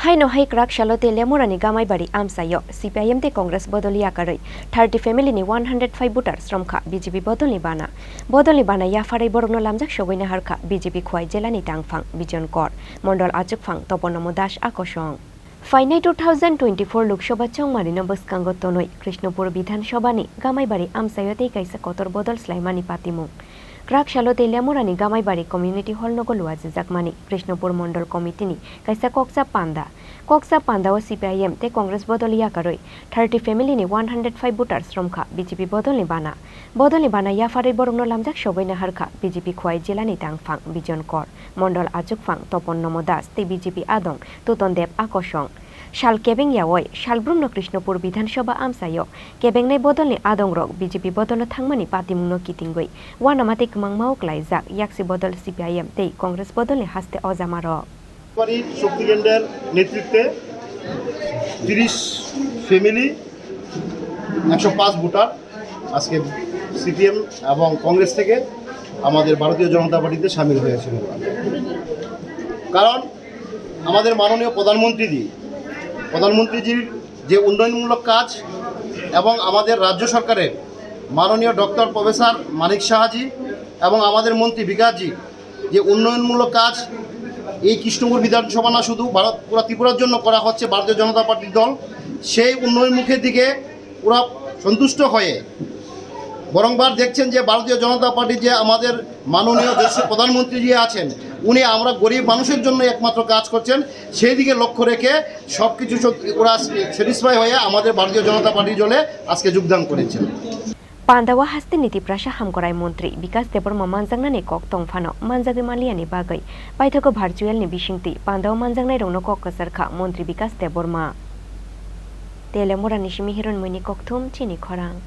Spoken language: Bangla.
Hai no hai krak shalote lemurani gamai bari amsayo CPIM te Congress bodolia karai 30 family ni 105 voter stromkha BJP bodolni bana ya farai borogno lamjak sogoina harkha BJP khwai jelani tangphang bijon kor mondol achukphang toponomo das akosong Fainai 2024 Lok Sabha চংমারিনো বসকাঙ্গ তনই Krishnapur বিধানসভানি Gamaibari আমসায়তে কাইসা কতর বদল স্লাইমানি পাতিমু crack শালতে লেমুরানি Gamaibari community hall নগলুয়া জাকমানি Krishnapur Mondal কমিটিনি কাইসা কক্সা পান্দা ও CPIM তে কংগ্রেস বদলিয়া কারই 30 ফ্যামিলিনি 105 ভোটার শ্রমখা BJP বদলনি বানা ইয়াফারে বরংনো লামজাক সগৈনা হারখা BJP খোয়াই জেলানি তাংফাং বিজন কর মন্ডল আজুকফাং তপন্নম দাস তে BJP আদং তুতন দেব আকর্ষং শাল কেবেং ইয়াওয় শালব্রুমনো কৃষ্ণপুর বিধানসভা আমসায় কেবেংনাই বদলনি আদং রক BJP বদল থাংমানি পাতিমুংনো কিতিংগই ওয়ানামাতে কমাংমাও ক্লাইজাক ইয়াকসি বদল CPIM তে কংগ্রেস বদলনি হাসতে অজামার শক্তি কেন্দ্রের নেতৃত্বে 30 ফ্যামিলি 105 ভোটার আজকে CPM এবং কংগ্রেস থেকে আমাদের ভারতীয় জনতা পার্টিতে শামিল হয়েছিল। কারণ আমাদের মাননীয় প্রধানমন্ত্রীজির যে উন্নয়নমূলক কাজ এবং আমাদের রাজ্য সরকারের মাননীয় ডক্টর প্রফেসর মানিক সাহাজি এবং আমাদের মন্ত্রী বিকাশজি যে উন্নয়নমূলক কাজ এই কৃষ্ণপুর বিধানসভা না শুধু পুরা ত্রিপুরার জন্য করা হচ্ছে ভারতীয় জনতা পার্টির দল সেই উন্নয়নমুখের দিকে পুরা সন্তুষ্ট হয়ে বরংবার দেখছেন যে ভারতীয় জনতা পার্টি যে আমাদের মাননীয় দেশের প্রধানমন্ত্রী যে আছেন উনি আমরা গরিব মানুষের জন্য একমাত্র কাজ করছেন সেই দিকে লক্ষ্য রেখে সব কিছু ওরা স্যাটিসফাই হয়ে আমাদের ভারতীয় জনতা পার্টি দলে আজকে যোগদান করেছেন। Pandawa haste niti prasha hamkorai mantri Bikas Deborma manjangnani kok tongphano manjagi maliani bagai paithoko virtual ni bisingti Pandawa manjangnai rongno kok kasarkha mantri Bikas Deborma Telemura nishimi hiron muni kokthum chini khorang